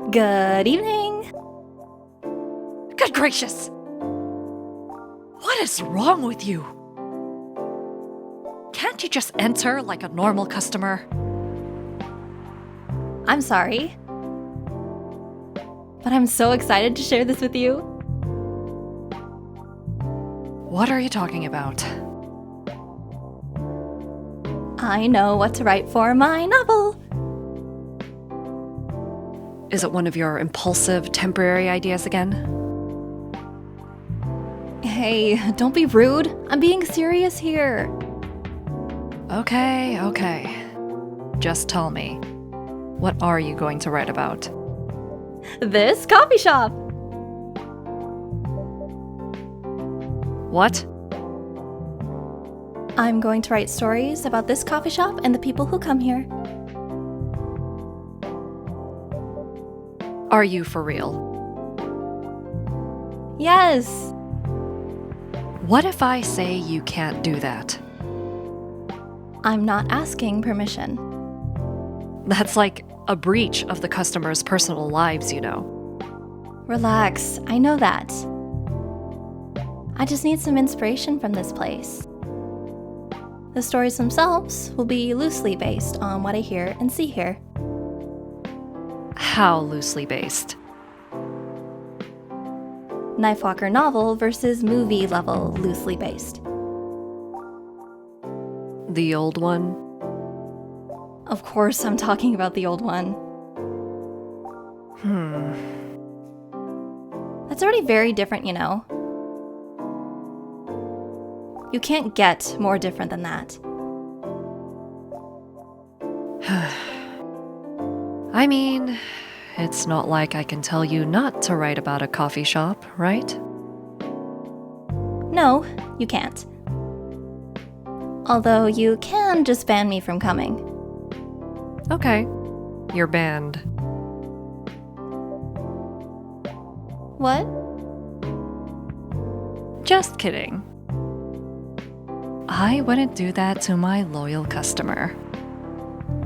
Good evening. Good gracious! What is wrong with you? Can't you just enter like a normal customer? I'm sorry. But I'm so excited to share this with you. What are you talking about? I know what to write for my novel. Is it one of your impulsive, temporary ideas again? Hey, don't be rude. I'm being serious here. Okay. Just tell me. What are you going to write about? This coffee shop. What? I'm going to write stories about this coffee shop and the people who come here. Are you for real? Yes. What if I say you can't do that? I'm not asking permission. That's like a breach of the customer's personal lives, you know. Relax, I know that. I just need some inspiration from this place. The stories themselves will be loosely based on what I hear and see here. How loosely based? Knifewalker novel versus movie level loosely based. The old one? Of course I'm talking about the old one. That's already very different, you know. You can't get more different than that. I mean, it's not like I can tell you not to write about a coffee shop, right? No, you can't. Although you can just ban me from coming. Okay, you're banned. What? Just kidding. I wouldn't do that to my loyal customer.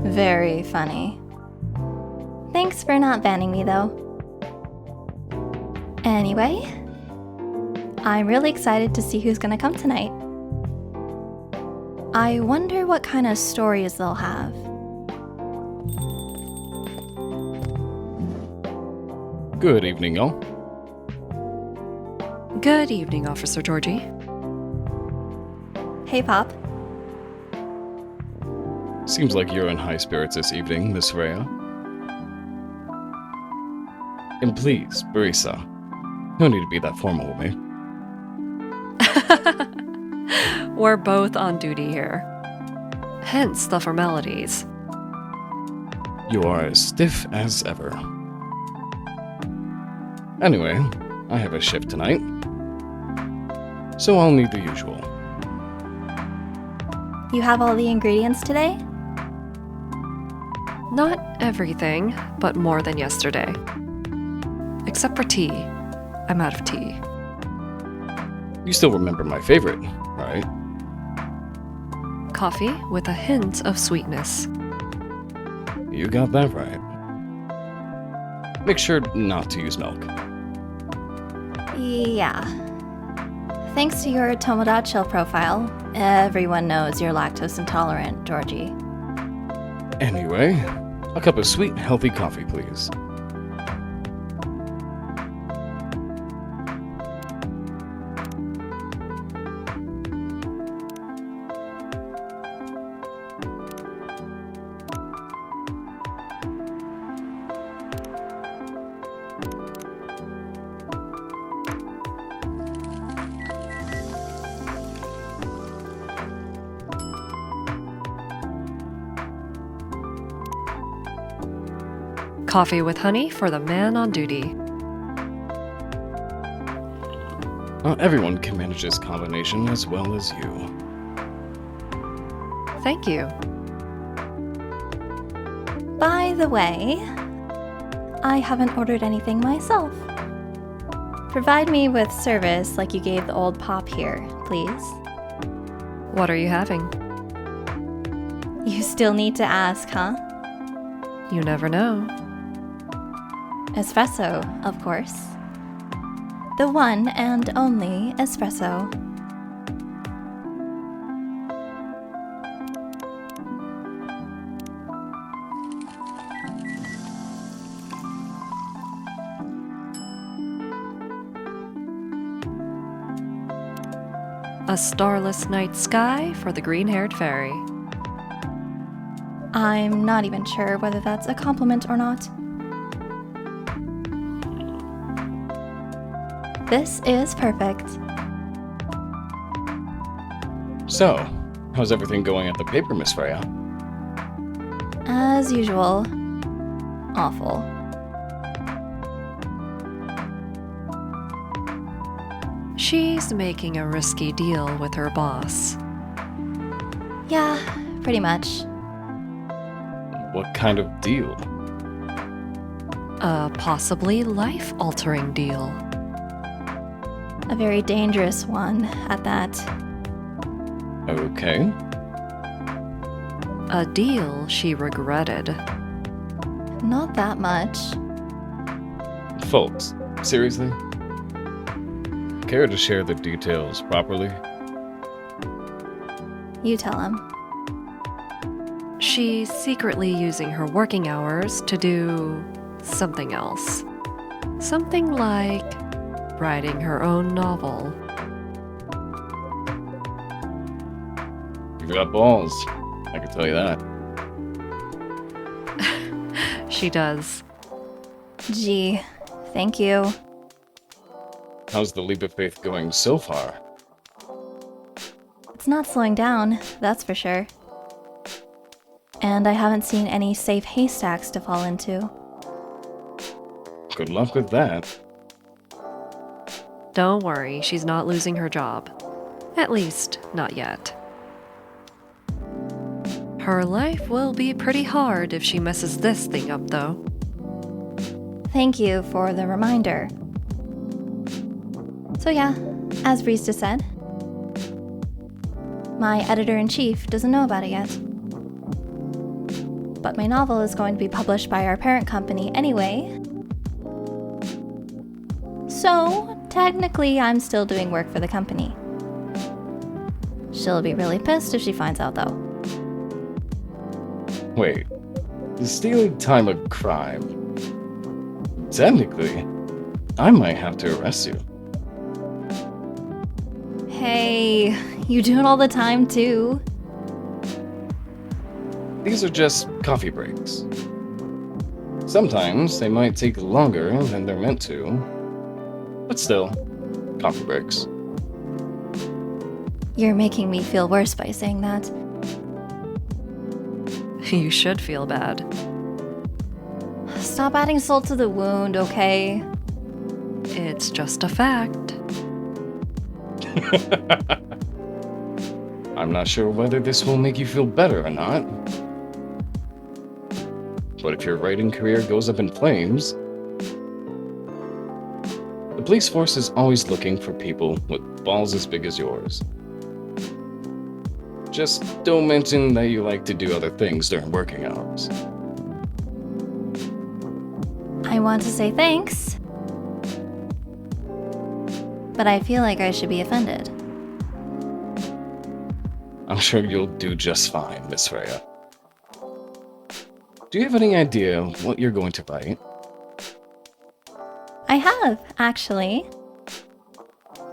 Very funny. Thanks for not banning me, though. Anyway, I'm really excited to see who's gonna come tonight. I wonder what kind of stories they'll have. Good evening, y'all. Good evening, Officer Georgie. Hey, Pop. Seems like you're in high spirits this evening, Miss Rhea. And please, Barisa, no need to be that formal with me. We're both on duty here. Hence the formalities. You are as stiff as ever. Anyway, I have a shift tonight, so I'll need the usual. You have all the ingredients today? Not everything, but more than yesterday. Except for tea. I'm out of tea. You still remember my favorite, right? Coffee with a hint of sweetness. You got that right. Make sure not to use milk. Yeah. Thanks to your Tomodachi profile, everyone knows you're lactose intolerant, Georgie. Anyway, a cup of sweet, healthy coffee, please. Coffee with honey for the man on duty. Not everyone can manage this combination as well as you. Thank you. By the way, I haven't ordered anything myself. Provide me with service like you gave the old Pop here, please. What are you having? You still need to ask, huh? You never know. Espresso, of course. The one and only espresso. A starless night sky for the green-haired fairy. I'm not even sure whether that's a compliment or not. This is perfect. So, how's everything going at the paper, Miss Freya? As usual. Awful. She's making a risky deal with her boss. Yeah, pretty much. What kind of deal? A possibly life-altering deal. A very dangerous one at that. Okay. A deal she regretted. Not that much. Folks, seriously? Care to share the details properly? You tell him. She's secretly using her working hours to do something else. Something like writing her own novel. You've got balls, I can tell you that. She does. Gee, thank you. How's the leap of faith going so far? It's not slowing down, that's for sure. And I haven't seen any safe haystacks to fall into. Good luck with that. Don't worry, she's not losing her job. At least, not yet. Her life will be pretty hard if she messes this thing up, though. Thank you for the reminder. So yeah, as Brista said, my editor-in-chief doesn't know about it yet. But my novel is going to be published by our parent company anyway. So, technically, I'm still doing work for the company. She'll be really pissed if she finds out, though. Wait, is stealing time a crime? Technically, I might have to arrest you. Hey, you do it all the time, too. These are just coffee breaks. Sometimes they might take longer than they're meant to, but still, coffee breaks. You're making me feel worse by saying that. You should feel bad. Stop adding salt to the wound, okay? It's just a fact. I'm not sure whether this will make you feel better or not. But if your writing career goes up in flames, the police force is always looking for people with balls as big as yours. Just don't mention that you like to do other things during working hours. I want to say thanks, but I feel like I should be offended. I'm sure you'll do just fine, Miss Freya. Do you have any idea what you're going to write? I have, actually.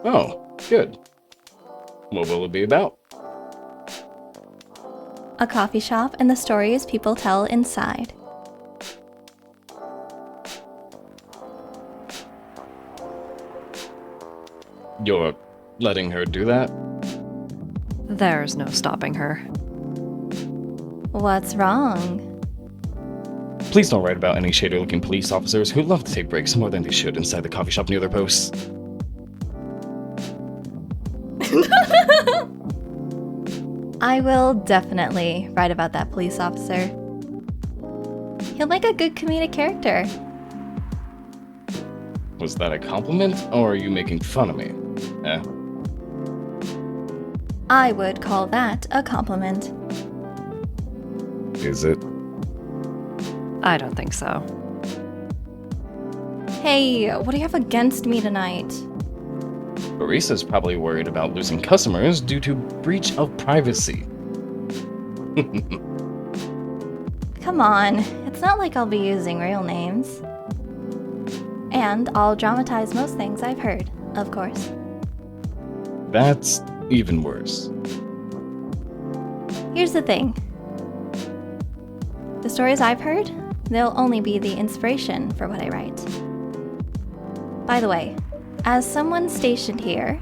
Oh, good. What will it be about? A coffee shop and the stories people tell inside. You're letting her do that? There's no stopping her. What's wrong? Please don't write about any shady-looking police officers who love to take breaks more than they should inside the coffee shop near their posts. I will definitely write about that police officer. He'll make a good comedic character. Was that a compliment, or are you making fun of me? Eh? I would call that a compliment. Is it? I don't think so. Hey, what do you have against me tonight? Barista's probably worried about losing customers due to breach of privacy. Come on, it's not like I'll be using real names. And I'll dramatize most things I've heard, of course. That's even worse. Here's the thing. The stories I've heard, they'll only be the inspiration for what I write. By the way, as someone stationed here,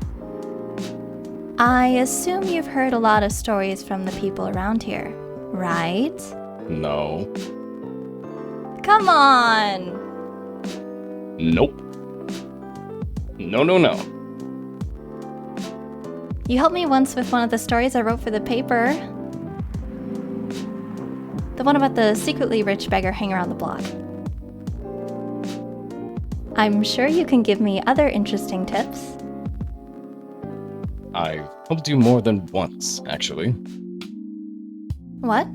I assume you've heard a lot of stories from the people around here, right? No. Come on! Nope. No. You helped me once with one of the stories I wrote for the paper. The one about the secretly rich beggar hanging around the block. I'm sure you can give me other interesting tips. I helped you more than once, actually. What?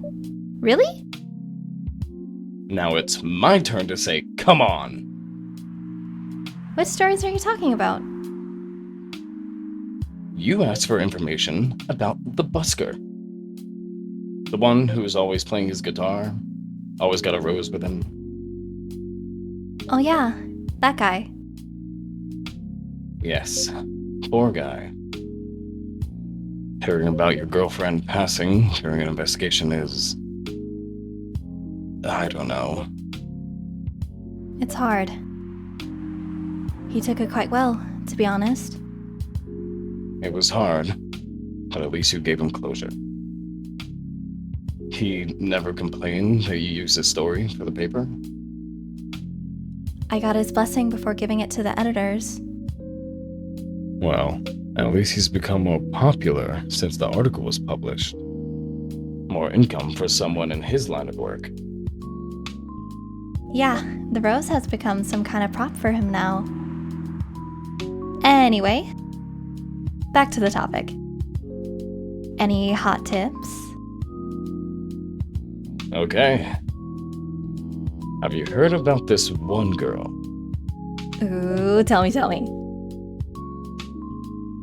Really? Now it's my turn to say, come on! What stories are you talking about? You asked for information about the busker. The one who's always playing his guitar, always got a rose with him. Oh yeah, that guy. Yes, poor guy. Hearing about your girlfriend passing during an investigation is... I don't know. It's hard. He took it quite well, to be honest. It was hard, but at least you gave him closure. He never complained that you used his story for the paper? I got his blessing before giving it to the editors. Well, at least he's become more popular since the article was published. More income for someone in his line of work. Yeah, the rose has become some kind of prop for him now. Anyway, back to the topic. Any hot tips? Okay. Have you heard about this one girl? Ooh, tell me.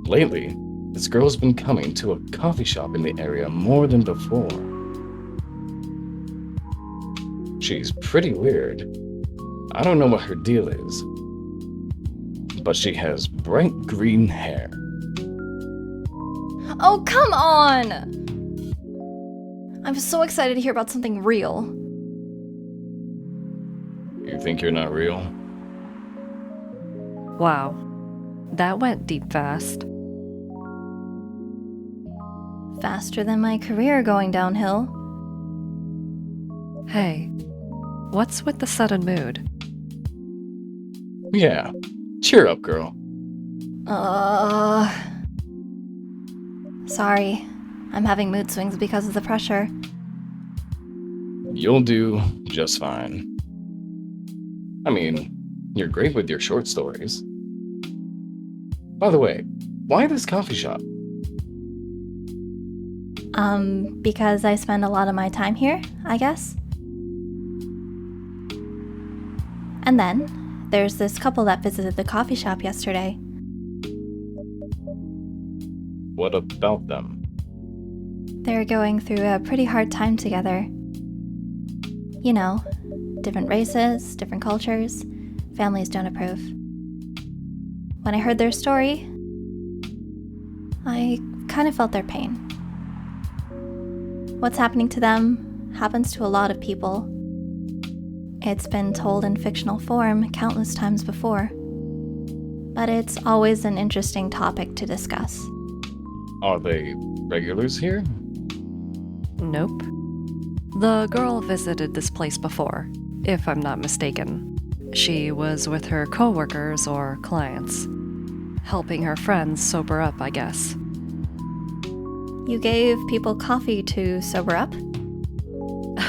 Lately, this girl's been coming to a coffee shop in the area more than before. She's pretty weird. I don't know what her deal is, but she has bright green hair. Oh, come on! I'm so excited to hear about something real. You think you're not real? Wow, that went deep fast. Faster than my career going downhill. Hey, what's with the sudden mood? Yeah. Cheer up, girl. Sorry. I'm having mood swings because of the pressure. You'll do just fine. I mean, you're great with your short stories. By the way, why this coffee shop? Because I spend a lot of my time here, I guess. And then, there's this couple that visited the coffee shop yesterday. What about them? They're going through a pretty hard time together. You know, different races, different cultures, families don't approve. When I heard their story, I kind of felt their pain. What's happening to them happens to a lot of people. It's been told in fictional form countless times before. But it's always an interesting topic to discuss. Are they regulars here? Nope. The girl visited this place before, if I'm not mistaken. She was with her coworkers or clients, helping her friends sober up, I guess. You gave people coffee to sober up?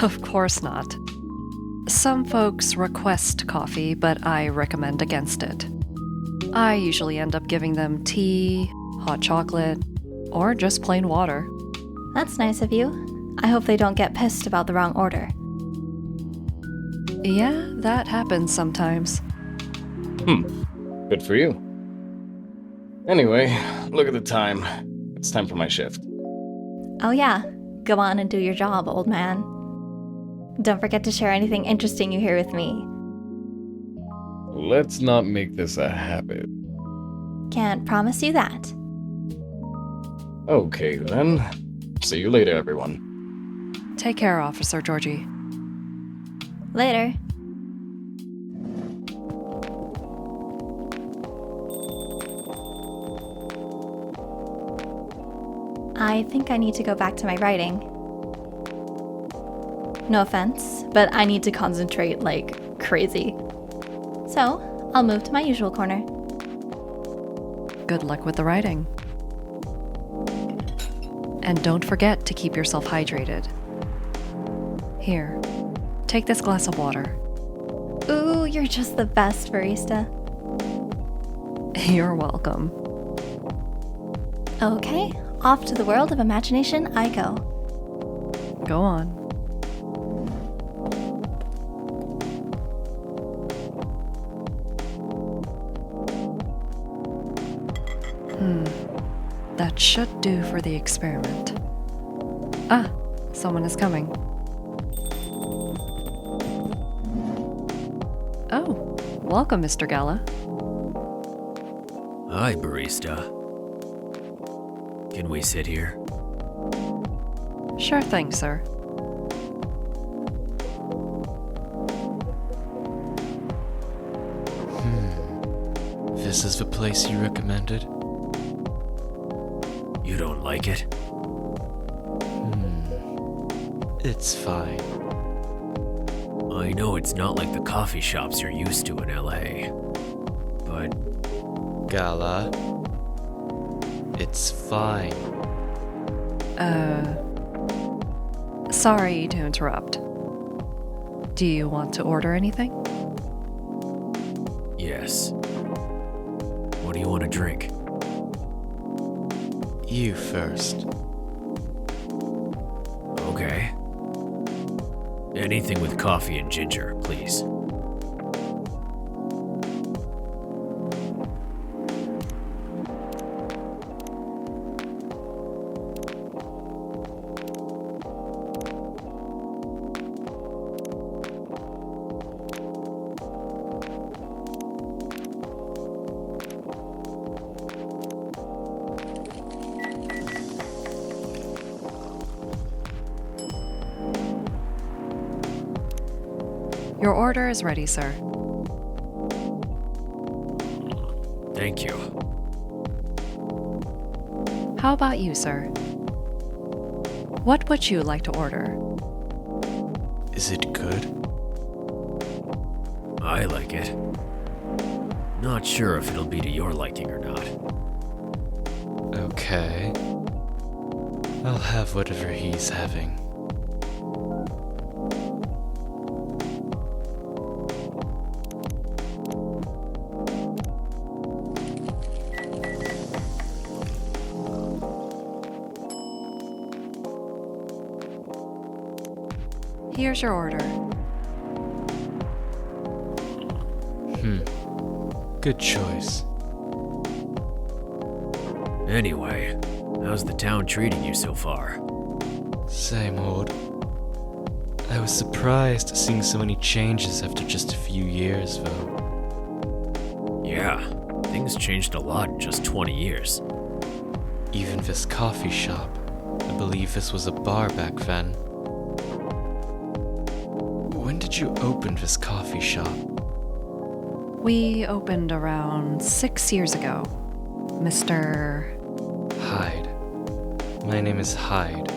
Of course not. Some folks request coffee, but I recommend against it. I usually end up giving them tea, hot chocolate, or just plain water. That's nice of you. I hope they don't get pissed about the wrong order. Yeah, that happens sometimes. Good for you. Anyway, look at the time. It's time for my shift. Oh, yeah. Go on and do your job, old man. Don't forget to share anything interesting you hear with me. Let's not make this a habit. Can't promise you that. Okay, then. See you later, everyone. Take care, Officer Georgie. Later. I think I need to go back to my writing. No offense, but I need to concentrate like crazy. So, I'll move to my usual corner. Good luck with the writing. And don't forget to keep yourself hydrated. Here, take this glass of water. Ooh, you're just the best, barista. You're welcome. Okay, off to the world of imagination I go. Go on. That should do for the experiment. Ah, someone is coming. Oh, welcome, Mr. Gala. Hi, barista. Can we sit here? Sure thing, sir. This is the place you recommended? You don't like it? It's fine. I know it's not like the coffee shops you're used to in LA. But Gala. It's fine. Sorry to interrupt. Do you want to order anything? yes. What do you want to drink? You first. Okay. Anything with coffee and ginger, please. Your order is ready, sir. Thank you. How about you, sir? What would you like to order? Is it good? I like it. Not sure if it'll be to your liking or not. Okay. I'll have whatever he's having. Here's your order. Good choice. Anyway, how's the town treating you so far? Same old. I was surprised seeing so many changes after just a few years, though. Yeah, things changed a lot in just 20 years. Even this coffee shop. I believe this was a bar back then. When did you open this coffee shop? We opened around 6 years ago. Mr. Hyde. My name is Hyde.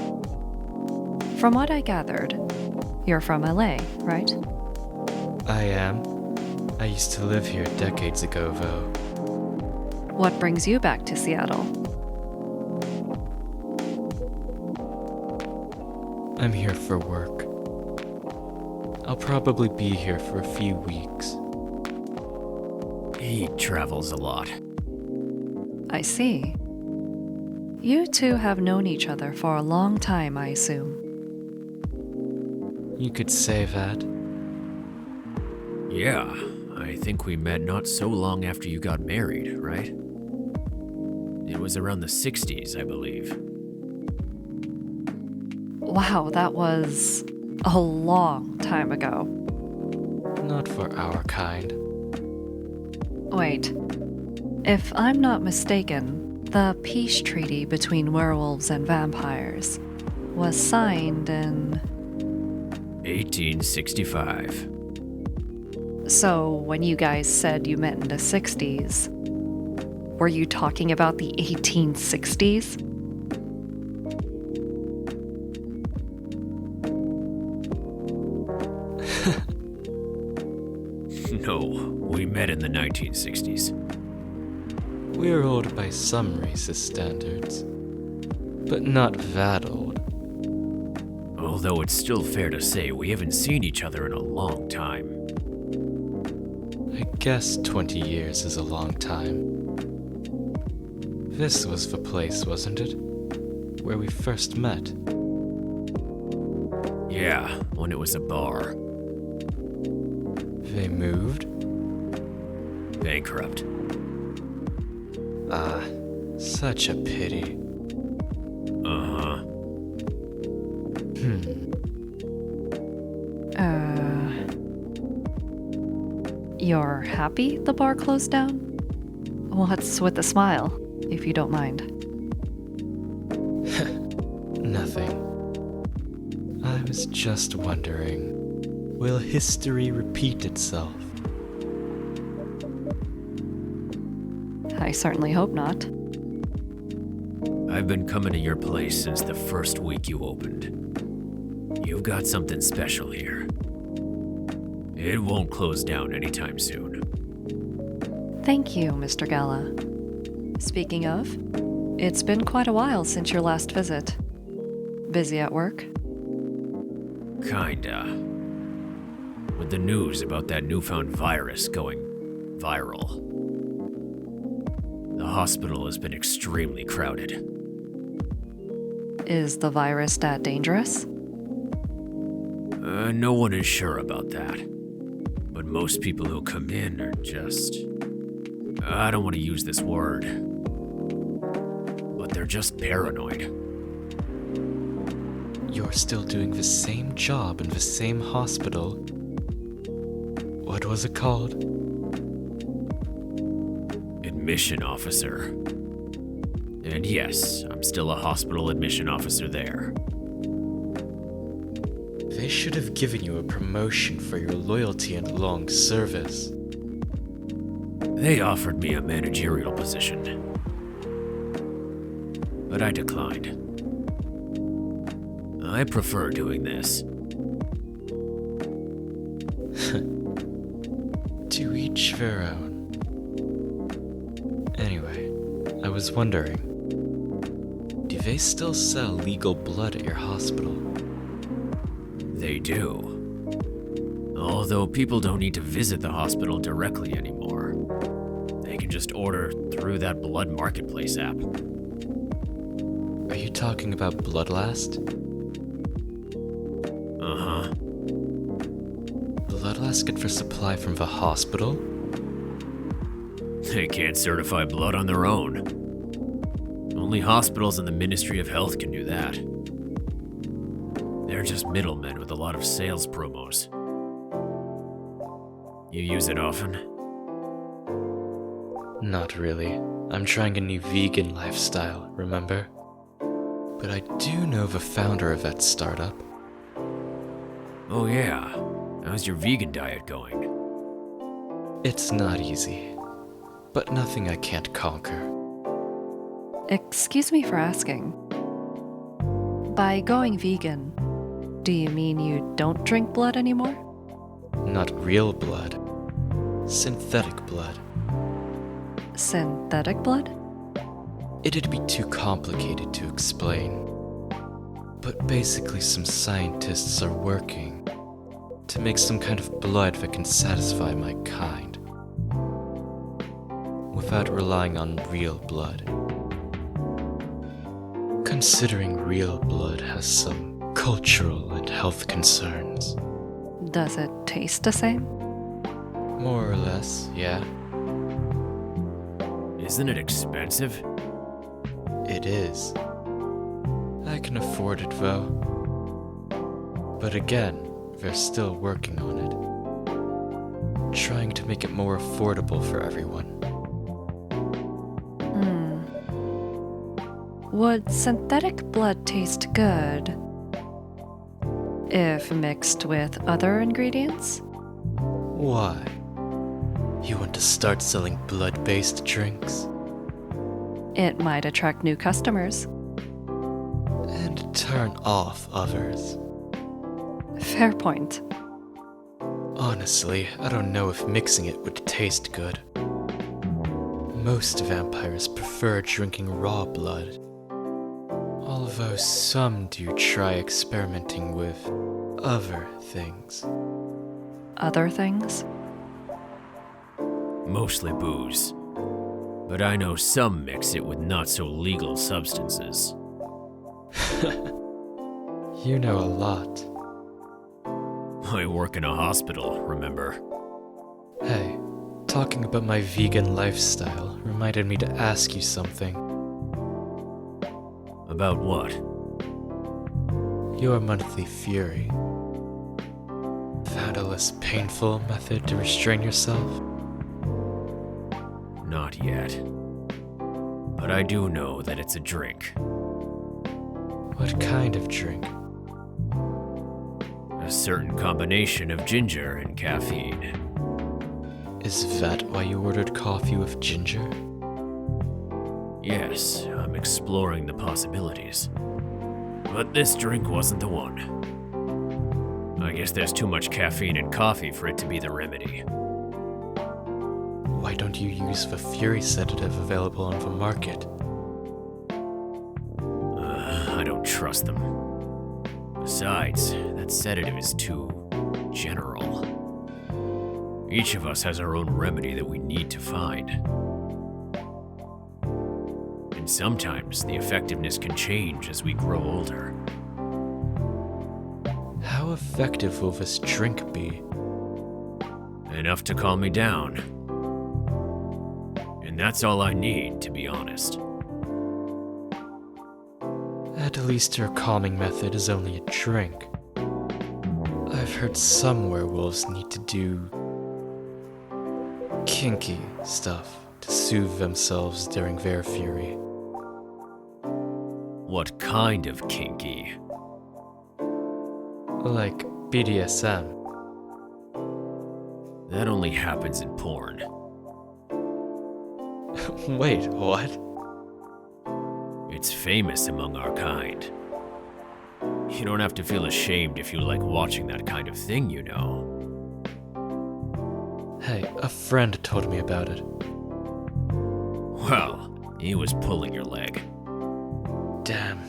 From what I gathered, you're from LA, right? I am. I used to live here decades ago, though. What brings you back to Seattle? I'm here for work. I'll probably be here for a few weeks. He travels a lot. I see. You two have known each other for a long time, I assume. You could say that. Yeah, I think we met not so long after you got married, right? It was around the 60s, I believe. Wow, that was a long time ago. Not for our kind. Wait, if I'm not mistaken, the peace treaty between werewolves and vampires was signed in. 1865. So, when you guys said you met in the 60s, were you talking about the 1860s? No, we met in the 1960s. We're old by some racist standards, but not that old. Although it's still fair to say we haven't seen each other in a long time. I guess 20 years is a long time. This was the place, wasn't it? Where we first met. Yeah, when it was a bar. They moved? Bankrupt. Ah, such a pity. Uh-huh. You're happy the bar closed down? What's with the smile, if you don't mind? Nothing. I was just wondering, will history repeat itself? I certainly hope not. I've been coming to your place since the first week you opened. You've got something special here. It won't close down anytime soon. Thank you, Mr. Gala. Speaking of, it's been quite a while since your last visit. Busy at work? Kinda. With the news about that newfound virus going viral. The hospital has been extremely crowded. Is the virus that dangerous? No one is sure about that. But most people who come in are just... I don't want to use this word. But they're just paranoid. You're still doing the same job in the same hospital. What was it called? Admission officer. And yes, I'm still a hospital admission officer there. They should have given you a promotion for your loyalty and long service. They offered me a managerial position. But I declined. I prefer doing this. To each their own. Anyway, I was wondering, do they still sell legal blood at your hospital? They do. Although people don't need to visit the hospital directly anymore. They can just order through that blood marketplace app. Are you talking about Bloodlast? Uh-huh. Bloodlast get their supply from the hospital? They can't certify blood on their own. Only hospitals and the Ministry of Health can do that. They're just middlemen with a lot of sales promos. You use it often? Not really. I'm trying a new vegan lifestyle, remember? But I do know the founder of that startup. Oh yeah. How's your vegan diet going? It's not easy, but nothing I can't conquer. Excuse me for asking. By going vegan, do you mean you don't drink blood anymore? Not real blood. Synthetic blood. Synthetic blood? It'd be too complicated to explain. But basically some scientists are working to make some kind of blood that can satisfy my kind. Without relying on real blood. Considering real blood has some cultural and health concerns. Does it taste the same? More or less, yeah. Isn't it expensive? It is. I can afford it, though. But again, they're still working on it. Trying to make it more affordable for everyone. Would synthetic blood taste good if mixed with other ingredients? Why? You want to start selling blood-based drinks? It might attract new customers. And turn off others. Fair point. Honestly, I don't know if mixing it would taste good. Most vampires prefer drinking raw blood. Although some do try experimenting with other things. Other things? Mostly booze. But I know some mix it with not-so-legal substances. You know a lot. I work in a hospital, remember? Hey, talking about my vegan lifestyle reminded me to ask you something. About what? Your monthly fury. Found a less painful method to restrain yourself? Not yet. But I do know that it's a drink. What kind of drink? A certain combination of ginger and caffeine. Is that why you ordered coffee with ginger? Yes, I'm exploring the possibilities. But this drink wasn't the one. I guess there's too much caffeine in coffee for it to be the remedy. Why don't you use the fury sedative available on the market? I don't trust them. Besides, that sedative is too general. Each of us has our own remedy that we need to find. And sometimes the effectiveness can change as we grow older. How effective will this drink be? Enough to calm me down. And that's all I need, to be honest. At least your calming method is only a drink. I've heard some werewolves need to do kinky stuff to soothe themselves during their fury. What kind of kinky? Like BDSM. That only happens in porn. Wait, what? It's famous among our kind. You don't have to feel ashamed if you like watching that kind of thing, you know. Hey, a friend told me about it. Well, he was pulling your leg. Damn.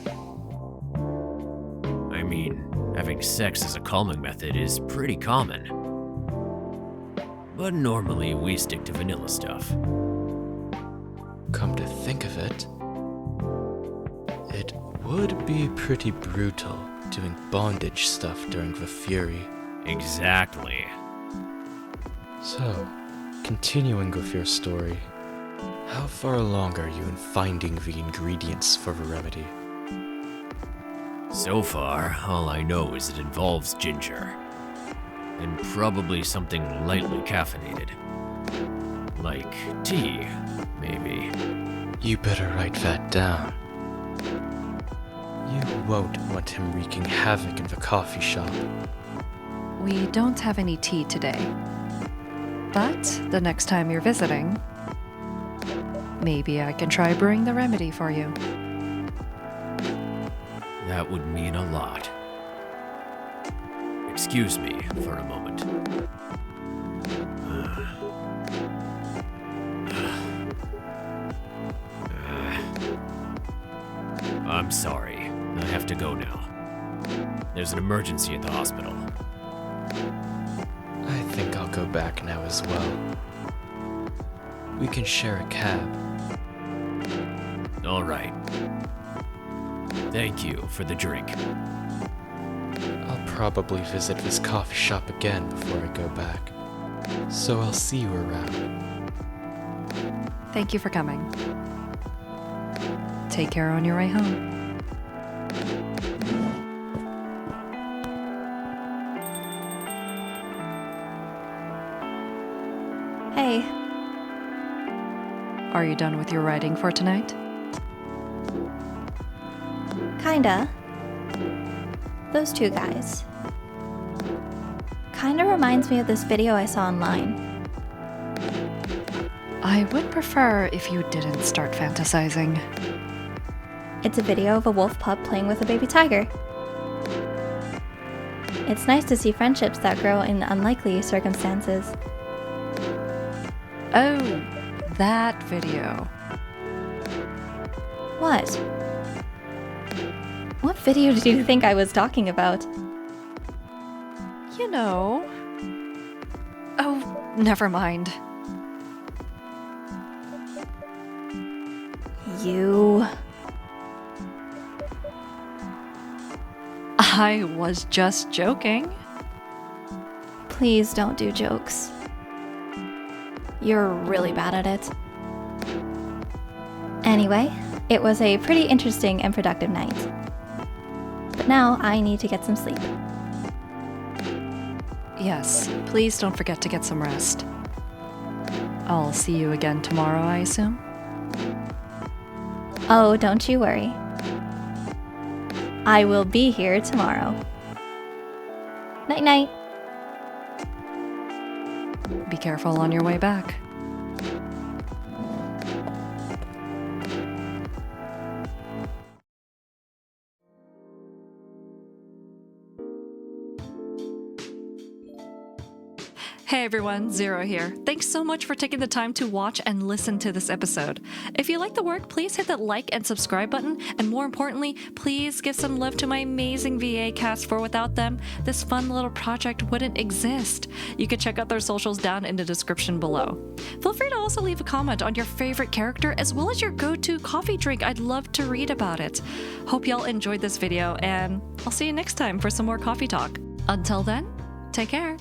I mean, having sex as a calming method is pretty common. But normally we stick to vanilla stuff. Come to think of it, it would be pretty brutal doing bondage stuff during the fury. Exactly. So, continuing with your story, how far along are you in finding the ingredients for the remedy? So far, all I know is it involves ginger. And probably something lightly caffeinated. Like tea, maybe. You better write that down. You won't want him wreaking havoc in the coffee shop. We don't have any tea today. But the next time you're visiting, maybe I can try brewing the remedy for you. That would mean a lot. Excuse me for a moment. I'm sorry. I have to go now. There's an emergency at the hospital. I think I'll go back now as well. We can share a cab. All right. Thank you for the drink. I'll probably visit this coffee shop again before I go back. So I'll see you around. Thank you for coming. Take care on your way home. Hey, Are you done with your writing for tonight? kinda. Those two guys. Kinda reminds me of this video I saw online. I would prefer if you didn't start fantasizing. It's a video of a wolf pup playing with a baby tiger. It's nice to see friendships that grow in unlikely circumstances. Oh, that video. What? What video did you think I was talking about? You know. Oh, never mind. You. I was just joking. Please don't do jokes. You're really bad at it. Anyway, it was a pretty interesting and productive night. But now I need to get some sleep. Yes, please don't forget to get some rest. I'll see you again tomorrow, I assume? Oh, don't you worry. I will be here tomorrow. Night-night. Be careful on your way back. Hey everyone, Zero here. Thanks so much for taking the time to watch and listen to this episode. If you like the work, please hit that like and subscribe button, and more importantly, please give some love to my amazing VA cast, for without them, this fun little project wouldn't exist. You can check out their socials down in the description below. Feel free to also leave a comment on your favorite character as well as your go-to coffee drink. I'd love to read about it. Hope y'all enjoyed this video, and I'll see you next time for some more coffee talk. Until then, take care.